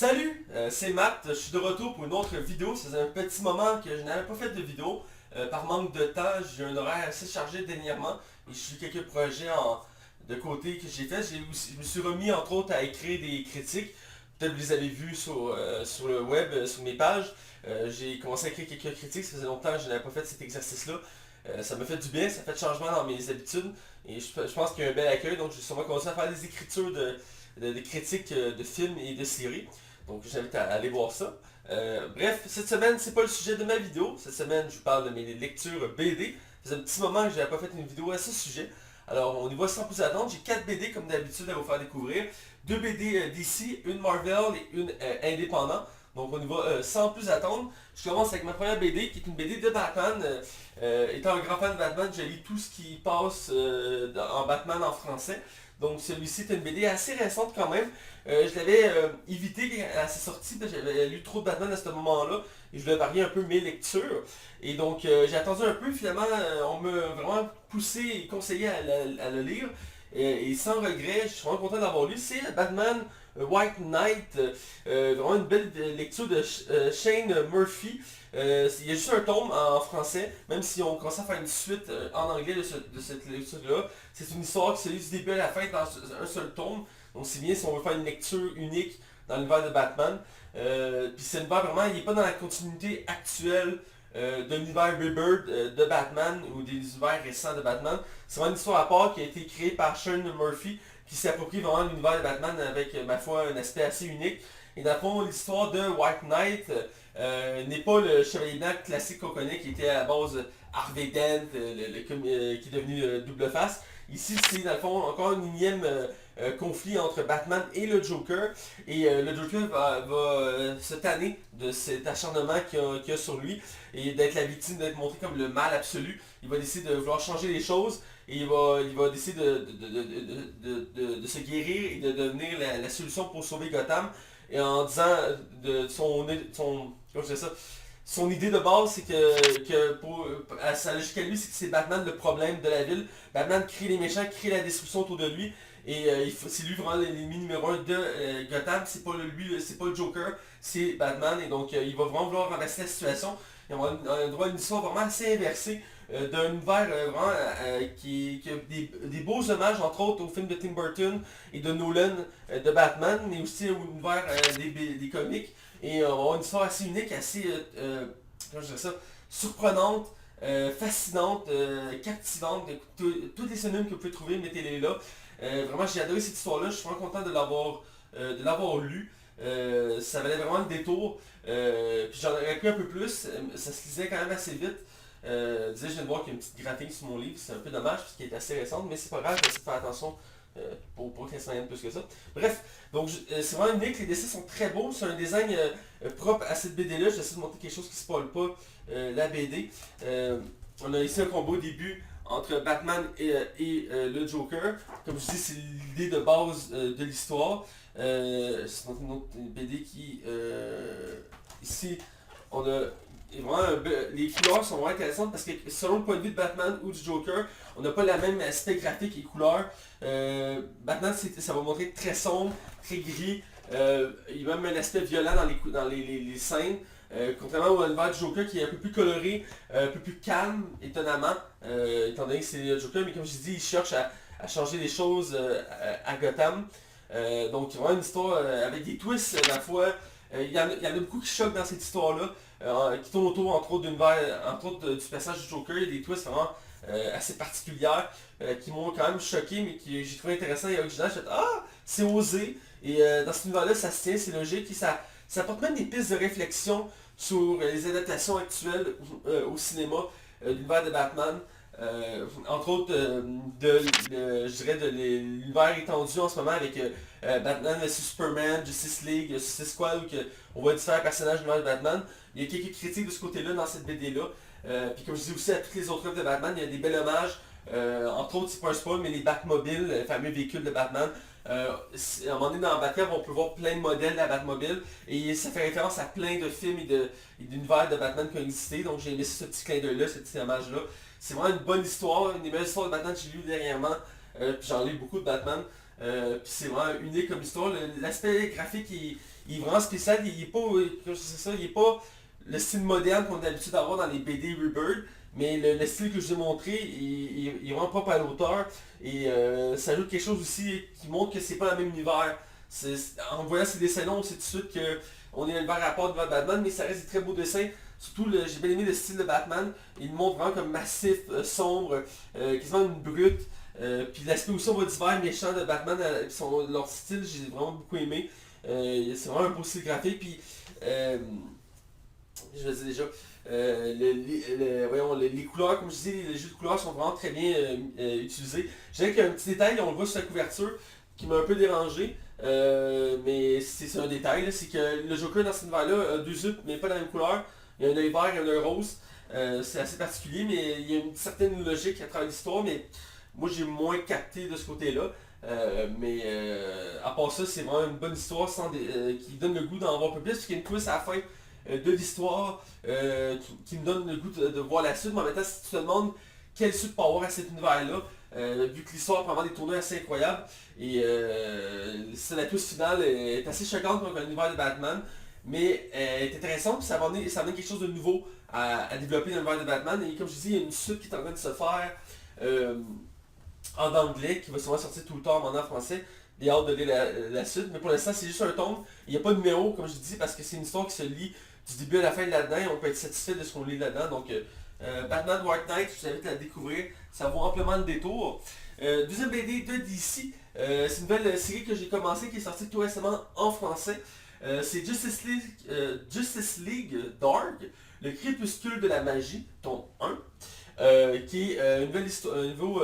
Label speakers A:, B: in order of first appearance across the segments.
A: Salut, c'est Matt, je suis de retour pour une autre vidéo. Ça faisait un petit moment que je n'avais pas fait de vidéo. Par manque de temps, j'ai un horaire assez chargé dernièrement et j'ai eu quelques projets de côté que j'ai fait. Je me suis remis entre autres à écrire des critiques. Peut-être que vous les avez vus sur le web, sur mes pages. J'ai commencé à écrire quelques critiques, ça faisait longtemps que je n'avais pas fait cet exercice-là. Ça m'a fait du bien, ça fait changement dans mes habitudes et je pense qu'il y a un bel accueil. Donc je vais sûrement commencer à faire des écritures des critiques de films et de séries. Donc j'invite à aller voir ça. Bref, cette semaine, c'est pas le sujet de ma vidéo. Cette semaine, je vous parle de mes lectures BD. Ça faisait un petit moment que j'avais pas fait une vidéo à ce sujet. Alors on y va sans plus attendre. J'ai 4 BD comme d'habitude à vous faire découvrir. 2 BD d'ici, une Marvel et une indépendant. Donc on y va sans plus attendre. Je commence avec ma première BD qui est une BD de Batman. Étant un grand fan de Batman, je lis tout ce qui passe en Batman en français. Donc celui-ci est une BD assez récente quand même. Je l'avais évité à sa sortie, parce que j'avais lu trop de Batman à ce moment-là et je voulais varier un peu mes lectures. Et donc j'ai attendu un peu, finalement on m'a vraiment poussé et conseillé à le lire. Et sans regret, je suis vraiment content d'avoir lu. C'est Batman White Knight, vraiment une belle lecture de Shane Murphy. Il y a juste un tome en français, même si on commence à faire une suite en anglais de cette lecture-là. C'est une histoire qui se lit du début à la fin dans un seul tome. Donc c'est bien si on veut faire une lecture unique dans l'univers de Batman. Puis c'est univers vraiment, il n'est pas dans la continuité actuelle de l'univers Rebirth de Batman ou des univers récents de Batman. C'est vraiment une histoire à part qui a été créée par Sean Murphy qui s'approprie vraiment l'univers de Batman avec, ma foi, un aspect assez unique. Et dans le fond, l'histoire de White Knight n'est pas le chevalier blanc classique qu'on connaît qui était à la base Harvey Dent, qui est devenu Double Face. Ici, c'est dans le fond encore un énième conflit entre Batman et le Joker. Et le Joker va se tanner de cet acharnement qu'il a sur lui et d'être la victime, d'être montré comme le mal absolu. Il va décider de vouloir changer les choses et il va décider de se guérir et de devenir la solution pour sauver Gotham. Et en disant de comment je dis ça, son idée de base, c'est que pour à sa logique à lui, c'est que c'est Batman le problème de la ville. Batman crée les méchants, crée la destruction autour de lui. Et c'est lui vraiment l'ennemi numéro un de Gotham. C'est pas lui, c'est pas le Joker, c'est Batman. Et donc il va vraiment vouloir renverser la situation. Et on a droit à une histoire vraiment assez inversée d'un univers vraiment qui a des beaux hommages entre autres au film de Tim Burton et de Nolan de Batman, mais aussi au univers des comics. Et on va avoir une histoire assez unique, assez comment je dirais ça, surprenante, fascinante, captivante. Toutes les synonymes que vous pouvez trouver, mettez-les là. Vraiment, j'ai adoré cette histoire-là. Je suis vraiment content de l'avoir lu. Ça valait vraiment le détour. Puis j'en aurais pris un peu plus. Ça se lisait quand même assez vite. Je viens de voir qu'il y a une petite graphique sur mon livre. C'est un peu dommage parce qu'il est assez récente, mais c'est pas grave. J'essaie de faire attention pour que ça s'en plus que ça. Bref, donc c'est vraiment unique. Les dessins sont très beaux. C'est un design propre à cette BD-là. J'essaie de montrer quelque chose qui ne spoil pas la BD. On a ici un combo au début entre Batman et le Joker. Comme je dis, c'est l'idée de base de l'histoire. C'est une autre BD qui... ici, on a... Et vraiment, les couleurs sont vraiment intéressantes parce que selon le point de vue de Batman ou du Joker, on n'a pas la même aspect graphique et couleurs. Batman, ça va montrer très sombre, très gris. Il y a même un aspect violent dans les scènes. Contrairement au univers du Joker qui est un peu plus coloré, un peu plus calme, étonnamment, étant donné que c'est le Joker, mais comme je dis, il cherche à changer les choses à Gotham. Donc vraiment une histoire avec des twists à la fois. Il y en a beaucoup qui choquent dans cette histoire-là, qui tournent autour entre autres, entre autres du passage du Joker. Il y a des twists vraiment assez particulières qui m'ont quand même choqué, mais que j'ai trouvé intéressant et original. J'ai fait «Ah, c'est osé!» Et dans cet univers-là, ça se tient, c'est logique, et ça apporte même des pistes de réflexion sur les adaptations actuelles au cinéma de l'univers de Batman. Entre autres, je dirais de l'univers étendu en ce moment avec Batman vs Superman, Justice League, Suicide Squad, où on voit différents personnages de l'univers de Batman. Il y a quelques critiques de ce côté-là dans cette BD-là. Puis comme je dis aussi à toutes les autres œuvres de Batman, il y a des bels hommages. Entre autres, c'est pas un spoil, mais les Batmobiles, les fameux véhicules de Batman. À un moment donné dans Batcave, on peut voir plein de modèles de la Batmobile et ça fait référence à plein de films et d'univers de Batman qui ont existé. Donc j'ai aimé ce petit clin d'œil là, ce petit hommage là. C'est vraiment une bonne histoire, une des meilleures histoires de Batman que j'ai lues dernièrement. Puis j'en lis beaucoup de Batman. Puis c'est vraiment unique comme histoire. L'aspect graphique il est vraiment spécial, il est pas, comme je dis ça, il est pas le style moderne qu'on a l'habitude d'avoir dans les BD Rebirth, mais le style que je vous ai montré, il est vraiment propre à l'auteur, et ça ajoute quelque chose aussi qui montre que c'est pas le même univers. En voyant ces dessins-là, on sait tout de suite que on est dans l'univers à part de Batman, mais ça reste des très beaux dessins. Surtout, j'ai bien aimé le style de Batman. Il le montre vraiment comme massif, sombre, quasiment une brute. Puis l'aspect aussi, on voit divers méchants de Batman, leur style, j'ai vraiment beaucoup aimé. C'est vraiment un beau style graphique. Puis, je le disais déjà, voyons, les couleurs, comme je disais, les jeux de couleurs sont vraiment très bien utilisés. Je dirais qu'il y a un petit détail, on le voit sur la couverture, qui m'a un peu dérangé. Mais c'est un détail, c'est que le Joker dans cet univers-là a deux yeux, mais pas la même couleur. Il y a un œil vert et un œil rose. C'est assez particulier, mais il y a une certaine logique à travers l'histoire, mais moi j'ai moins capté de ce côté-là. À part ça, c'est vraiment une bonne histoire qui donne le goût d'en voir un peu plus, parce qu'il y a une twist à la fin de l'histoire qui me donne le goût de voir la suite, mais en même temps, si tu te demandes quelle suite peut avoir à cet univers-là, vu que l'histoire prend vraiment des tournées assez incroyables, et la twist finale est assez choquante dans l'univers de Batman, mais elle est intéressante, puis ça amène quelque chose de nouveau à développer dans l'univers de Batman, et comme je dis, il y a une suite qui est en train de se faire en anglais, qui va sûrement sortir tout le temps en français. J'ai hâte de lire la suite, mais pour l'instant c'est juste un tome, il n'y a pas de numéro comme je dis, parce que c'est une histoire qui se lit du début à la fin de là-dedans, et on peut être satisfait de ce qu'on lit là-dedans, donc Batman White Knight, je vous invite à la découvrir, ça vaut amplement le détour. Deuxième BD de DC, c'est une nouvelle série que j'ai commencé qui est sortie tout récemment en français. C'est Justice League Dark, le crépuscule de la magie, tome 1, qui est une nouvelle histoire, un nouveau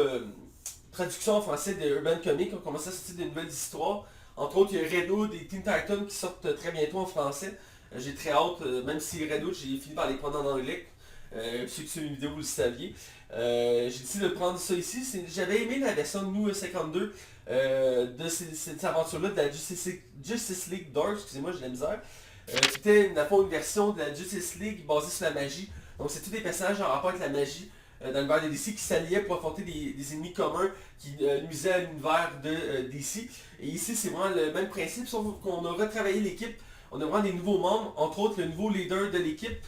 A: traduction en français de Urban Comics. On commence à sortir de nouvelles histoires. Entre autres, il y a Red Hood et Teen Titans qui sortent très bientôt en français. J'ai très hâte, même si Red Hood, j'ai fini par les prendre en anglais. Ceux qui suivent une vidéo, vous le saviez. J'ai décidé de prendre ça ici. J'avais aimé la version New 52 de cette aventure-là de la Justice League Dark, excusez-moi, j'ai de la misère. C'était une version de la Justice League basée sur la magie. Donc c'est tous des personnages en rapport avec la magie dans l'univers de DC qui s'alliaient pour affronter des ennemis communs qui nuisaient à l'univers de DC. Et ici c'est vraiment le même principe, sauf qu'on a retravaillé l'équipe. On a vraiment des nouveaux membres, entre autres le nouveau leader de l'équipe.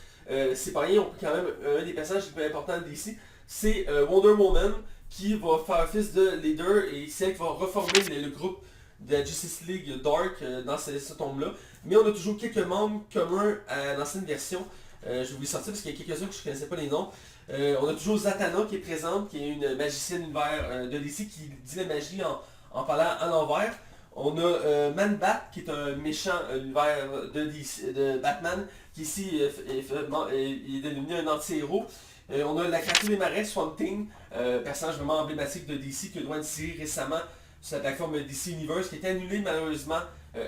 A: C'est pas rien, on peut quand même, un des personnages les plus importants de DC, c'est Wonder Woman qui va faire office de leader et c'est elle qui va reformer le groupe de la Justice League Dark dans ce tome-là. Mais on a toujours quelques membres communs à l'ancienne version. Je vais vous les sortir parce qu'il y a quelques-uns que je ne connaissais pas les noms. On a toujours Zatanna qui est présente, qui est une magicienne univers de DC qui dit la magie en parlant à l'envers. On a Man-Bat qui est un méchant univers de Batman qui ici est devenu un anti-héros. On a la créature des marais, Swamp Thing, personnage vraiment emblématique de DC qui a droit une série récemment sur la plateforme DC Universe qui a été annulée malheureusement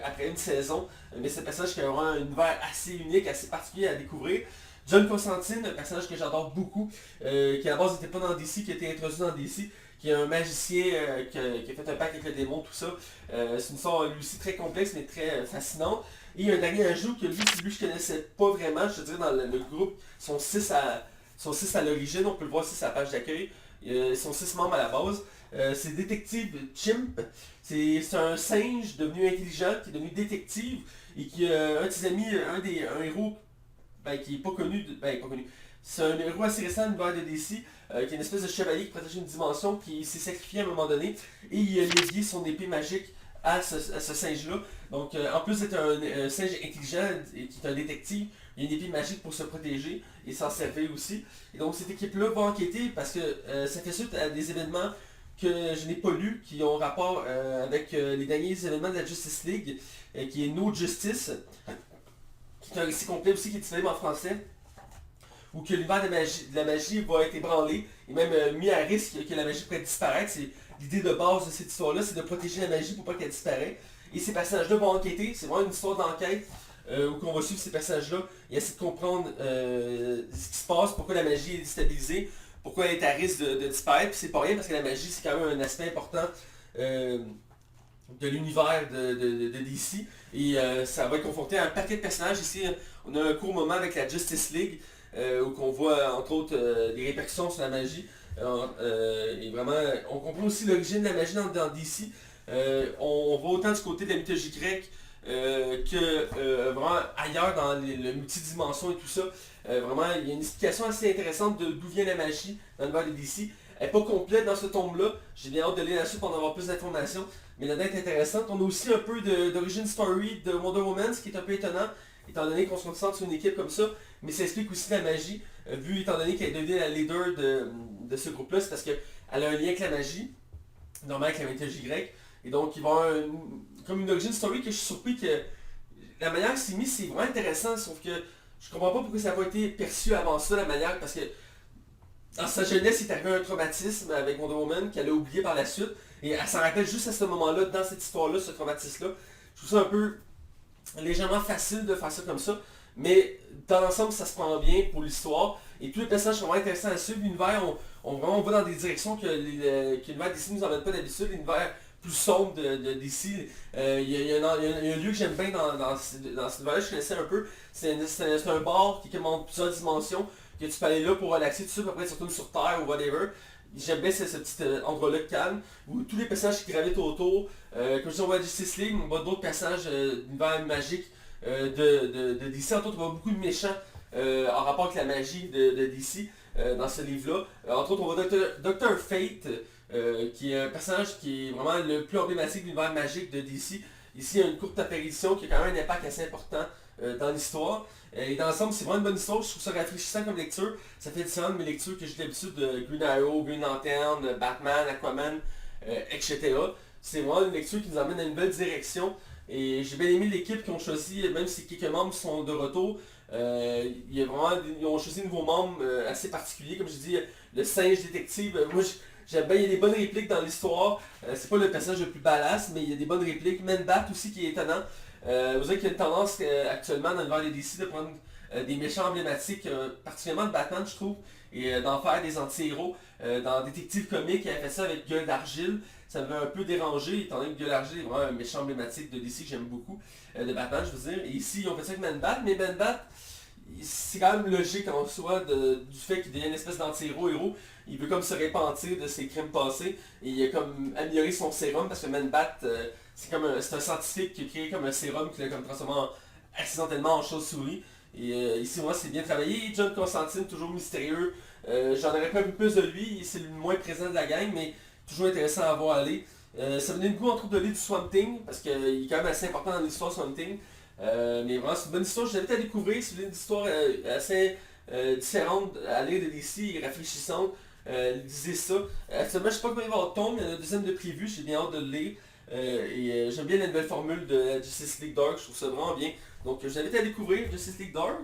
A: après une saison. Mais c'est un personnage qui a vraiment un univers assez unique, assez particulier à découvrir. John Constantine, un personnage que j'adore beaucoup, qui à la base n'était pas dans DC, qui a été introduit dans DC, qui est un magicien qui a fait un pacte avec le démon, tout ça. C'est une histoire lui aussi très complexe mais très fascinante. Et un dernier ajout que lui je connaissais pas vraiment, je te dirais dans le groupe, sont 6 à l'origine, on peut le voir ici sur la page d'accueil. Ils sont 6 membres à la base. C'est Détective Chimp. C'est un singe devenu intelligent, qui est devenu détective, et qui un de ses amis, un héros qui est pas connu, pas connu. C'est un héros assez récent de l'univers de DC, qui est une espèce de chevalier qui protège une dimension, qui s'est sacrifié à un moment donné, et il a légué son épée magique à ce singe-là. Donc en plus d'être un singe intelligent et qui est un détective, il y a une épée magique pour se protéger et s'en servir aussi. Et donc cette équipe-là va enquêter parce que ça fait suite à des événements que je n'ai pas lus, qui ont rapport avec les derniers événements de la Justice League, qui est No Justice, qui est un récit complet aussi qui est disponible en français, où que l'univers de la magie va être ébranlé et même mis à risque que la magie pourrait disparaître. C'est l'idée de base de cette histoire-là, c'est de protéger la magie pour pas qu'elle disparaisse. Et ces personnages-là vont enquêter, c'est vraiment une histoire d'enquête où on va suivre ces personnages-là et essayer de comprendre ce qui se passe, pourquoi la magie est déstabilisée, pourquoi elle est à risque de disparaître. Puis c'est pas rien parce que la magie c'est quand même un aspect important de l'univers de DC. Et ça va être confronté à un paquet de personnages. Ici, on a un court moment avec la Justice League où on voit entre autres des répercussions sur la magie. Et vraiment, on comprend aussi l'origine de la magie dans DC. On va autant du côté de la mythologie grecque que vraiment ailleurs dans le multidimension et tout ça. Vraiment, il y a une explication assez intéressante de d'où vient la magie dans l'univers de DC. Elle n'est pas complète dans ce tome-là. J'ai bien hâte de lire là-dessus pour en avoir plus d'informations. Mais la date est intéressante. On a aussi un peu d'origin story de Wonder Woman, ce qui est un peu étonnant, étant donné qu'on se concentre sur une équipe comme ça. Mais ça explique aussi la magie, vu étant donné qu'elle est devenue la leader de ce groupe-là, c'est parce qu'elle a un lien avec la magie, normalement avec la mythologie grecque. Et donc il va y avoir comme une origin story que je suis surpris que la manière que c'est mis, c'est vraiment intéressant, sauf que je comprends pas pourquoi ça n'a pas été perçu avant ça, la manière, parce que dans sa jeunesse, il est arrivé un traumatisme avec Wonder Woman qu'elle a oublié par la suite. Et elle s'en rappelle juste à ce moment-là, dans cette histoire-là, ce traumatisme-là. Je trouve ça un peu légèrement facile de faire ça comme ça. Mais dans l'ensemble, ça se prend bien pour l'histoire. Et tous les personnages sont vraiment intéressants à suivre. L'univers, on va dans des directions que l'univers DC nous emmène pas d'habitude. L'univers plus sombre de DC. Il y a un lieu que j'aime bien dans cet univers-là, je connaissais un peu. C'est un bar qui commande plusieurs dimensions, que tu peux aller là pour relaxer tout ça, puis après tu retournes sur Terre ou whatever. J'aime bien ce petit endroit-là de calme, où tous les personnages qui gravitent autour, comme je dis, on voit Justice League, on voit d'autres personnages d'univers magique de DC. Entre autres, on voit beaucoup de méchants en rapport avec la magie de DC dans ce livre-là. Entre autres, on voit Dr. Fate, qui est un personnage qui est vraiment le plus emblématique de l'univers magique de DC. Ici, il y a une courte apparition qui a quand même un impact assez important dans l'histoire. Et dans l'ensemble, c'est vraiment une bonne histoire. Je trouve ça rafraîchissant comme lecture. Ça fait différent de mes lectures que j'ai d'habitude de Green Arrow, Green Lantern, Batman, Aquaman, etc. C'est vraiment une lecture qui nous amène à une belle direction. Et j'ai bien aimé l'équipe qu'ils ont choisi, même si quelques membres sont de retour. Ils ont choisi de nouveaux membres assez particuliers. Comme je dis, le singe détective, moi j'aime bien, il y a des bonnes répliques dans l'histoire. C'est pas le personnage le plus badass, mais il y a des bonnes répliques. Man-Bat aussi qui est étonnant. Vous savez qu'il y a une tendance actuellement dans l'univers des DC de prendre des méchants emblématiques, particulièrement de Batman je trouve, et d'en faire des anti-héros. Dans Détective Comics, il a fait ça avec Gueule d'Argile. Ça m'avait un peu dérangé, étant donné que Gueule d'Argile est vraiment un méchant emblématique de DC que j'aime beaucoup, de Batman je veux dire. Et ici ils ont fait ça avec Man-Bat, mais Man-Bat, c'est quand même logique en soi du fait qu'il devient une espèce d'anti-héros. Il veut comme se repentir de ses crimes passés et il a comme amélioré son sérum parce que Man-Bat, c'est un scientifique qui a créé comme un sérum qui l'a comme transformé accidentellement en chauve-souris. Et ici, moi, c'est bien travaillé. John Constantine, toujours mystérieux. J'en aurais pas un peu plus de lui, c'est le moins présent de la gang, mais toujours intéressant à voir aller. Ça me donne le goût entre autres de lire du Swamp Thing, parce qu'il est quand même assez important dans l'histoire Swamp Thing. Mais vraiment, c'est une bonne histoire, je t'invite à découvrir. C'est une histoire assez différente à lire de DC et rafraîchissante. Lisez ça. Actuellement, je sais pas combien il va y avoir de tomes, il y en a un deuxième de prévu, j'ai bien hâte de le lire. J'aime bien la nouvelle formule de Justice League Dark, je trouve ça vraiment bien. Donc je t'invite à découvrir Justice League Dark.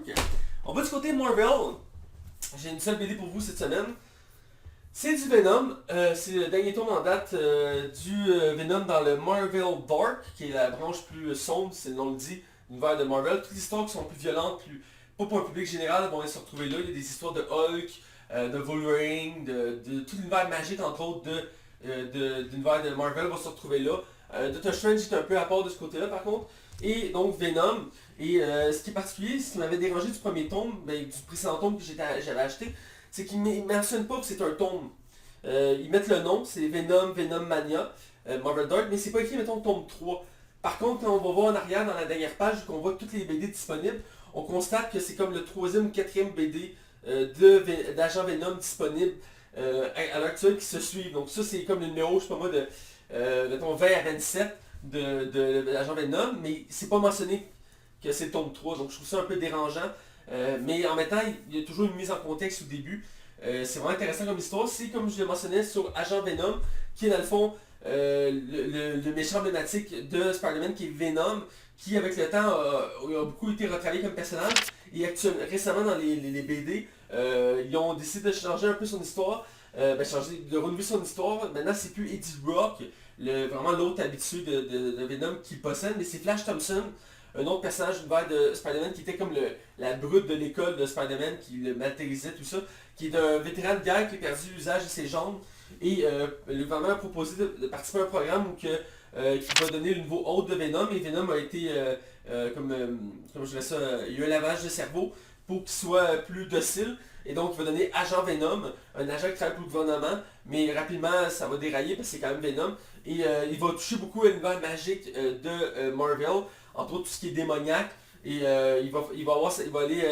A: On va du côté Marvel. J'ai une seule BD pour vous cette semaine. C'est du Venom, c'est le dernier tome en date du Venom dans le Marvel Dark, qui est la branche plus sombre, c'est le nom le dit, l'univers de Marvel. Toutes les histoires qui sont plus violentes, pas pour un public général, vont se retrouver là. Il y a des histoires de Hulk, de Wolverine, de tout l'univers magique entre autres de l'univers de Marvel va se retrouver là. Doctor Strange est un peu à part de ce côté-là par contre. Et donc Venom. Et ce qui est particulier, ce qui m'avait dérangé du premier tome, du précédent tome que j'avais acheté, c'est qu'ils ne mentionnent pas que c'est un tome. Ils mettent le nom, c'est Venom, Venom Mania, Marvel Dark, mais c'est pas écrit, mettons, tome 3. Par contre, quand on va voir en arrière dans la dernière page, qu'on voit toutes les BD disponibles, on constate que c'est comme le troisième ou quatrième BD d'Agent Venom disponible à l'heure actuelle qui se suivent. Donc ça, c'est comme le numéro, je sais pas moi, mettons 20 à 27 de l'Agent Venom, mais c'est pas mentionné que c'est le tome 3, donc je trouve ça un peu dérangeant. Mais en même temps, il y a toujours une mise en contexte au début. C'est vraiment intéressant comme histoire. C'est comme je le mentionnais sur Agent Venom, qui est dans le fond le méchant emblématique de Spider-Man, qui est Venom, qui avec le temps a beaucoup été retravaillé comme personnage. Et récemment dans les BD, ils ont décidé de changer un peu son histoire, de renouveler son histoire. Maintenant c'est plus Eddie Brock, vraiment l'autre habitué de Venom qui le possède, mais c'est Flash Thompson, un autre personnage de Spider-Man qui était comme la brute de l'école de Spider-Man, qui le martyrisait, tout ça, qui est un vétéran de guerre qui a perdu l'usage de ses jambes. Et le gouvernement a proposé de participer à un programme où qui va donner le nouveau hôte de Venom. Et Venom a été, comme je dirais ça, il y a eu un lavage de cerveau. pour qu'il soit plus docile. Et donc il va donner Agent Venom, un agent qui travaille pour le gouvernement, mais rapidement ça va dérailler parce que c'est quand même Venom. Et il va toucher beaucoup à l'univers magique de Marvel, entre autres tout ce qui est démoniaque. Et il va aller,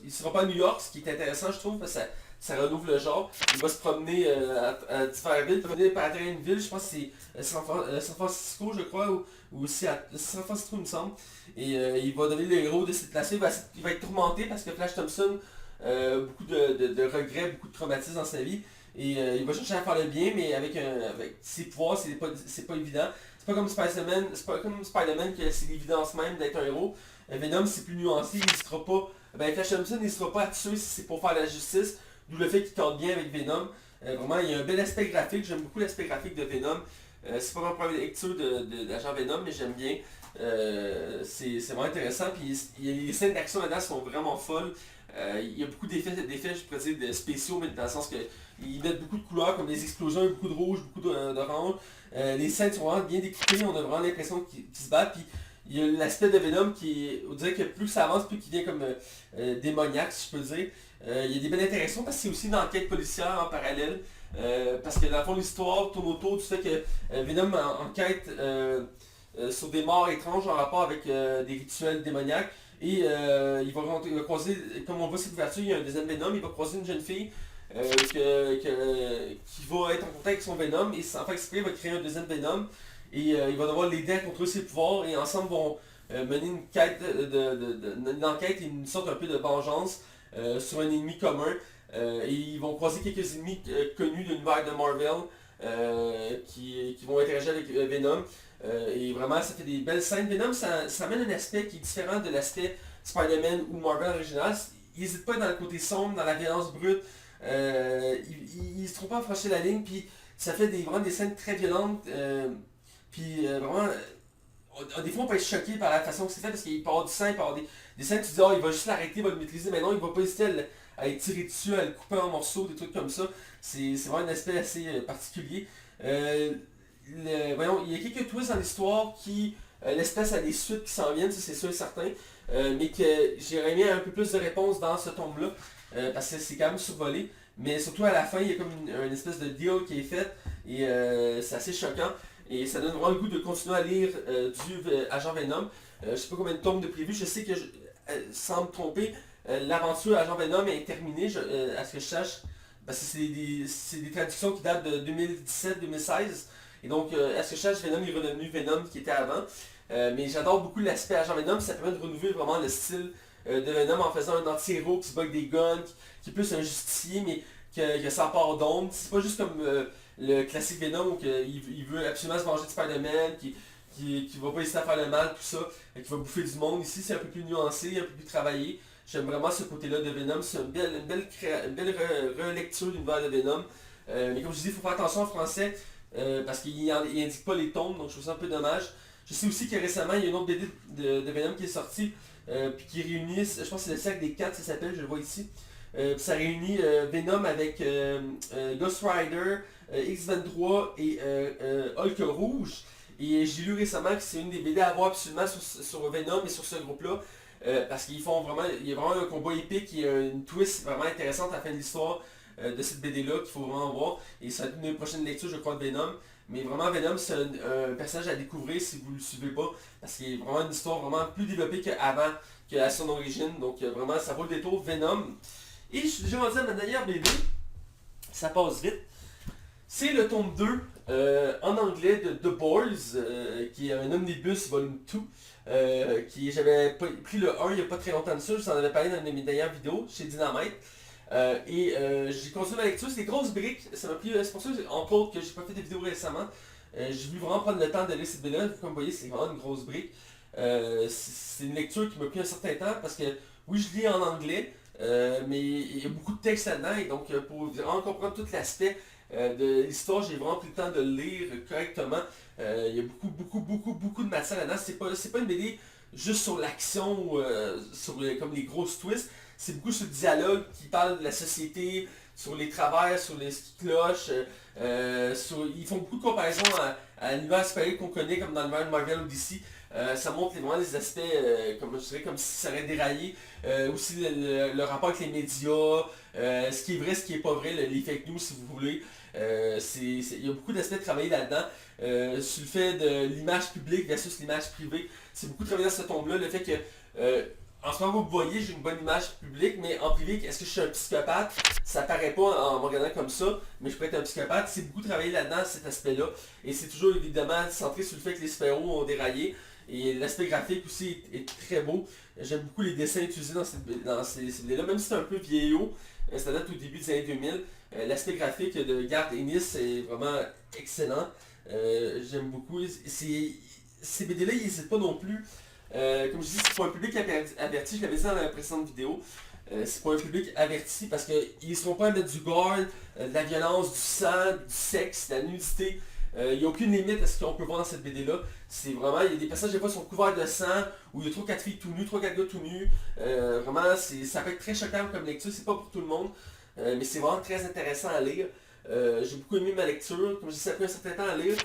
A: il sera pas à New York, ce qui est intéressant je trouve, parce que ça renouve le genre. Il va se promener à différentes villes, il va venir par atterrir une ville, je pense que c'est San Francisco je crois, ou aussi à San Francisco il me semble. Et il va devenir le héros de cette place. Il va être tourmenté parce que Flash Thompson, beaucoup de regrets, beaucoup de traumatismes dans sa vie. Et il va chercher à faire le bien, mais avec ses pouvoirs, c'est pas évident. C'est pas comme Spider-Man, que c'est l'évidence même d'être un héros. Venom c'est plus nuancé, il n'hésitera pas. Flash Thompson n'hésitera pas à tuer si c'est pour faire la justice, d'où le fait qu'il cadre bien avec Venom. Vraiment, il y a un bel aspect graphique, j'aime beaucoup l'aspect graphique de Venom. C'est pas ma première lecture d'Agent Venom, mais j'aime bien. C'est vraiment intéressant, puis les scènes d'action là-dedans sont vraiment folles. Il y a beaucoup d'effets, je pourrais dire, spéciaux, mais dans le sens que ils mettent beaucoup de couleurs, comme des explosions, beaucoup de rouge, beaucoup d'orange. Les scènes sont vraiment bien découpées, on a vraiment l'impression qu'ils se battent, puis il y a l'aspect de Venom on dirait que plus ça avance, plus qu'il devient comme démoniaque, si je peux dire. Il y a des belles interactions parce que c'est aussi une enquête policière en parallèle. Parce que dans le fond l'histoire tourne autour du fait que Venom enquête sur des morts étranges en rapport avec des rituels démoniaques. Et il va croiser, comme on voit cette couverture, il y a un deuxième Venom, il va croiser une jeune fille qui va être en contact avec son Venom et sans faire exprès, il va créer un deuxième Venom. Et il va devoir l'aider à contrôler ses pouvoirs et ensemble vont mener une quête, une enquête et une sorte un peu de vengeance sur un ennemi commun. Et ils vont croiser quelques ennemis connus de l'univers de Marvel qui vont interagir avec Venom. Et vraiment, ça fait des belles scènes. Venom, ça amène un aspect qui est différent de l'aspect Spider-Man ou Marvel original. Il n'hésite pas dans le côté sombre, dans la violence brute. Il ne se trompe pas à franchir la ligne, puis ça fait vraiment des scènes très violentes. Puis vraiment, des fois on peut être choqué par la façon que c'est fait parce qu'il peut y avoir du sang, il peut y avoir des scènes, tu dis oh il va juste l'arrêter, il va le maîtriser, mais non, il va pas hésiter à être tiré dessus, à le couper en morceaux, des trucs comme ça. C'est vraiment un aspect assez particulier. Voyons, il y a quelques twists dans l'histoire qui l'espèce a des suites qui s'en viennent, ça c'est sûr et certain. Mais que j'aurais aimé un peu plus de réponses dans ce tome-là, parce que c'est quand même survolé. Mais surtout à la fin, il y a comme une espèce de deal qui est fait, et c'est assez choquant. Et ça donne vraiment le goût de continuer à lire du Agent Venom. Je sais pas combien de tomes de prévu, je sais que, sans me tromper, l'aventure Agent Venom est terminée, à ce que je sache. Parce que c'est des traductions qui datent de 2017-2016. Et donc, à ce que je sache, Venom est redevenu Venom qui était avant. Mais j'adore beaucoup l'aspect Agent Venom, ça permet de renouveler vraiment le style de Venom en faisant un anti-héros qui se bat avec des guns, qui est plus un justicier, mais que ça part d'ombre. C'est pas juste comme le classique Venom où il veut absolument se venger de Spider-Man, qui va pas hésiter à faire le mal, tout ça, qui va bouffer du monde. Ici, c'est un peu plus nuancé, un peu plus travaillé. J'aime vraiment ce côté-là de Venom. C'est une belle relecture de l'univers de Venom. Mais comme je dis, il faut faire attention en français parce qu'il n'indique pas les tomes, donc je trouve ça un peu dommage. Je sais aussi que récemment, il y a une autre BD de Venom qui est sortie, puis qui réunit, je pense que c'est le cercle des 4, ça s'appelle, je le vois ici. Ça réunit Venom avec Ghost Rider, X-23 et Hulk Rouge. Et j'ai lu récemment que c'est une des BD à voir absolument sur Venom et sur ce groupe-là. Parce qu'ils font vraiment, il y a vraiment un combat épique et une twist vraiment intéressante à la fin de l'histoire de cette BD-là qu'il faut vraiment voir. Et ça va être une prochaine lecture, je crois, de Venom. Mais vraiment, Venom, c'est un personnage à découvrir si vous ne le suivez pas. Parce qu'il y a vraiment une histoire vraiment plus développée qu'avant, qu'à son origine. Donc vraiment, ça vaut le détour, Venom. Et je suis déjà rendu à ma dernière BD. Ça passe vite. C'est le tome 2 en anglais de The Boys, qui est un omnibus volume 2. J'avais pris le 1 il n'y a pas très longtemps de ça, je vous en avais parlé dans une de mes dernières vidéos chez Dynamite. J'ai continué ma lecture, c'est des grosses briques, ça m'a pris, c'est pour ça entre autres que j'ai pas fait de vidéo récemment. J'ai voulu vraiment prendre le temps de lire cette BD-là, comme vous voyez c'est vraiment une grosse brique. C'est une lecture qui m'a pris un certain temps parce que oui je lis en anglais, mais il y a beaucoup de textes là-dedans et donc pour vraiment comprendre tout l'aspect de l'histoire, j'ai vraiment pris le temps de le lire correctement. Il y a beaucoup de matière là-dedans. C'est pas une BD juste sur l'action ou sur comme les grosses twists. C'est beaucoup sur le dialogue qui parle de la société, sur les travers, sur ce qui cloche. Ils font beaucoup de comparaisons à l'univers super qu'on connaît comme dans l'univers de Marvel ou DC. Ça montre vraiment les aspects, comme je dirais, comme si ça aurait déraillé. Aussi le rapport avec les médias, ce qui est vrai, ce qui est pas vrai, les fake news si vous voulez. Il y a beaucoup d'aspects de travailler là-dedans. Sur le fait de l'image publique versus l'image privée. C'est beaucoup travaillé dans ce tombe-là. Le fait que, en ce moment, vous voyez, j'ai une bonne image publique, mais en privé, est-ce que je suis un psychopathe? Ça paraît pas en me regardant comme ça, mais je pourrais être un psychopathe. C'est beaucoup travaillé là-dedans, cet aspect-là. Et c'est toujours évidemment centré sur le fait que les super-héros ont déraillé. Et l'aspect graphique aussi est très beau. J'aime beaucoup les dessins utilisés dans ces vidéos-là, même si c'est un peu vieillot. Ça date au début des années 2000. L'aspect graphique de Garth Ennis est vraiment excellent. J'aime beaucoup. Ces BD-là, ils n'hésitent pas non plus. Comme je dis, c'est pour un public averti. Je l'avais dit dans la précédente vidéo. C'est pour un public averti parce qu'ils ne seront pas à mettre du gore, de la violence, du sang, du sexe, de la nudité. Il n'y a aucune limite à ce qu'on peut voir dans cette BD-là. C'est vraiment, il y a des passages des fois qui sont couverts de sang, où il y a 3-4 filles tout nues, 3-4 gars tout nus. Vraiment, ça peut être très choquant comme lecture, c'est pas pour tout le monde. Mais c'est vraiment très intéressant à lire. J'ai beaucoup aimé ma lecture, comme je dis, ça fait un certain temps à lire.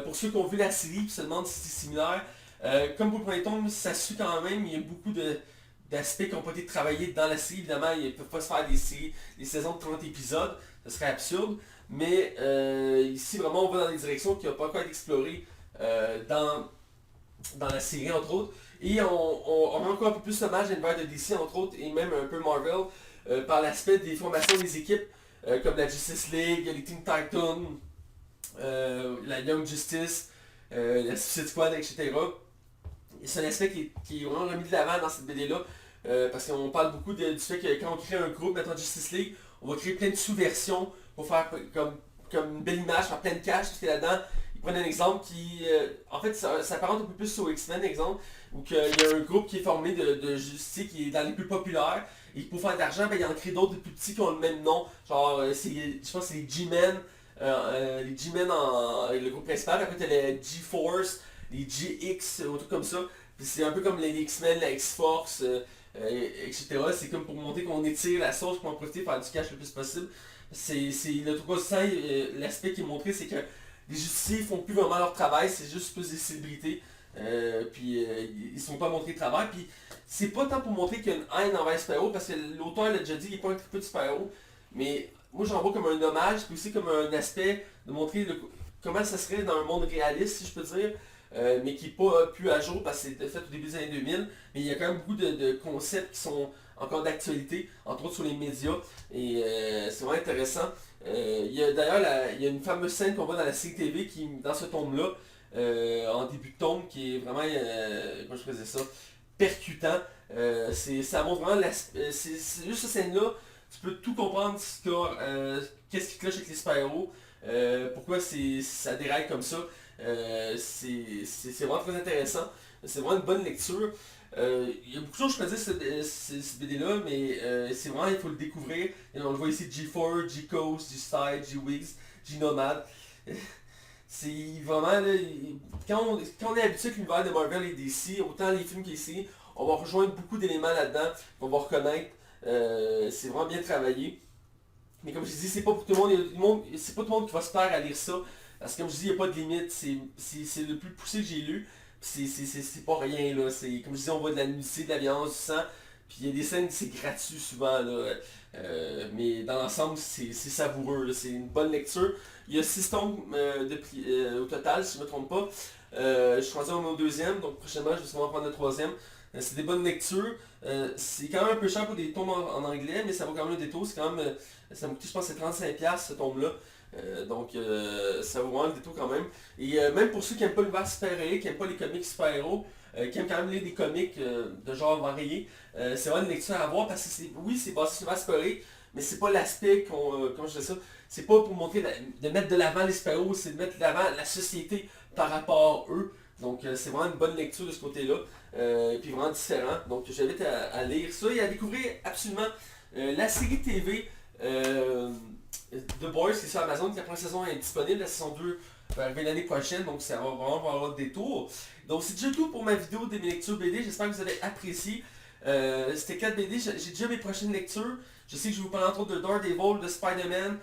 A: Pour ceux qui ont vu la série et qui se demandent si c'est similaire, comme pour le premier tome, ça suit quand même, il y a beaucoup d'aspects qui n'ont pas été travaillés dans la série. Évidemment, ils ne peuvent pas se faire des saisons de 30 épisodes, ce serait absurde. Mais ici, vraiment, on va dans des directions qui n'ont pas encore été explorées dans la série, entre autres. Et on rend encore un peu plus hommage à l'univers de DC, entre autres, et même un peu Marvel, par l'aspect des formations des équipes, comme la Justice League, les Teen Titans, la Young Justice, la Suicide Squad, etc. Et c'est un aspect qui est vraiment remis de l'avant dans cette BD-là, parce qu'on parle beaucoup du fait que quand on crée un groupe, maintenant Justice League, on va créer plein de sous-versions pour faire comme une belle image, faire plein de cash, parce que là-dedans, ils prennent un exemple qui, en fait, ça apparente un peu plus au X-Men, exemple, où il y a un groupe qui est formé de justiciers qui est dans les plus populaires, et pour faire de l'argent, ben, il en crée d'autres de plus petits qui ont le même nom, genre, je pense que c'est les G-Men, le groupe principal, après t'as les G-Force, les GX, ou tout comme ça, puis c'est un peu comme les X-Men, la X-Force, etc. C'est comme pour montrer qu'on étire la sauce pour en profiter, faire du cash le plus possible. C'est le truc aussi, l'aspect qui est montré, c'est que les justiciers font plus vraiment leur travail, c'est juste plus des célébrités. Puis ils sont pas montrés de travail. Puis c'est pas tant pour montrer qu'il y a une haine envers les super-héros, parce que l'auteur l'a déjà dit, il n'est pas un peu de super-héros. Mais moi j'en vois comme un hommage, puis aussi comme un aspect de montrer comment ça serait dans un monde réaliste, si je peux dire. Mais qui n'est pas plus à jour parce que c'était fait au début des années 2000. Mais il y a quand même beaucoup de concepts qui sont encore d'actualité, entre autres sur les médias. Et c'est vraiment intéressant. D'ailleurs, il y a une fameuse scène qu'on voit dans la série TV qui, dans ce tome-là, en début de tome, qui est vraiment, comment je faisais ça, percutant. Ça montre vraiment, c'est juste cette scène-là, tu peux tout comprendre qu'est-ce qui cloche avec les super-héros, pourquoi ça déraille comme ça. C'est vraiment très intéressant. C'est vraiment une bonne lecture. Il y a beaucoup de choses que je peux dire sur cette BD-là, mais c'est vraiment, il faut le découvrir. Et on le voit ici, G4, G-Coast, G-Side, G-Wigs, G-Nomad. C'est vraiment, là, quand on est habitué avec l'univers de Marvel et DC, autant les films qu'ici, on va rejoindre beaucoup d'éléments là-dedans qu'on va reconnaître. C'est vraiment bien travaillé. Mais comme je dis, c'est pas pour tout le monde, c'est pas tout le monde qui va se faire à lire ça. Parce que comme je dis, il n'y a pas de limite, c'est le plus poussé que j'ai lu. C'est pas rien là, comme je dis, on voit de la nudité, de la violence, du sang. Puis il y a des scènes, c'est gratuit souvent là. Mais dans l'ensemble, c'est savoureux, c'est une bonne lecture. Il y a 6 tomes au total, si je ne me trompe pas. Je suis rendu au deuxième, donc prochainement je vais sûrement prendre le troisième. C'est des bonnes lectures. C'est quand même un peu cher pour des tomes en anglais, mais ça vaut quand même le détour. C'est quand même, ça m'a coûté, je pense, c'est 35$ ce tome-là. Donc ça vaut vraiment le détour quand même. Et même pour ceux qui n'aiment pas l'univers super-héros, qui n'aiment pas les comics super-héros, qui aiment quand même lire des comics de genre varié, c'est vraiment une lecture à voir parce que oui, c'est basé sur l'univers super-héros, mais c'est pas l'aspect comment je dis ça, c'est pas pour montrer, de mettre de l'avant les super-héros, c'est de mettre de l'avant la société par rapport à eux. Donc c'est vraiment une bonne lecture de ce côté-là, puis vraiment différent. Donc j'invite à lire ça et à découvrir absolument la série TV The Boys qui est sur Amazon, qui la première saison est disponible, la saison 2 va arriver l'année prochaine, donc ça va vraiment avoir des tours. Donc c'est déjà tout pour ma vidéo de mes lectures BD, j'espère que vous avez apprécié. C'était 4 BD, j'ai déjà mes prochaines lectures. Je sais que je vais vous parler entre autres de Daredevil, de Spider-Man,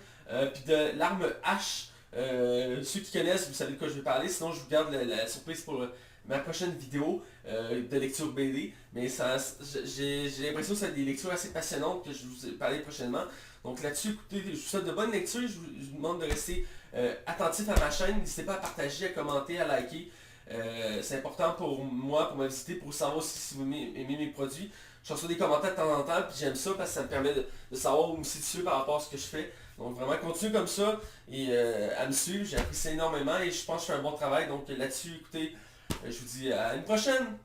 A: puis de l'arme H, Ceux qui connaissent, vous savez de quoi je vais parler, sinon je vous garde la surprise pour ma prochaine vidéo de lecture BD. Mais j'ai l'impression que c'est des lectures assez passionnantes que je vous ai parlé prochainement. Donc là-dessus, écoutez, je vous souhaite de bonnes lectures. Je vous demande de rester attentif à ma chaîne. N'hésitez pas à partager, à commenter, à liker. C'est important pour moi, pour ma visiter, pour savoir si vous aimez mes produits. Je reçois des commentaires de temps en temps, puis j'aime ça parce que ça me permet de savoir où me situer par rapport à ce que je fais. Donc vraiment, continue comme ça et à me suivre. J'ai apprécié énormément et je pense que je fais un bon travail. Donc là-dessus, écoutez, je vous dis à une prochaine!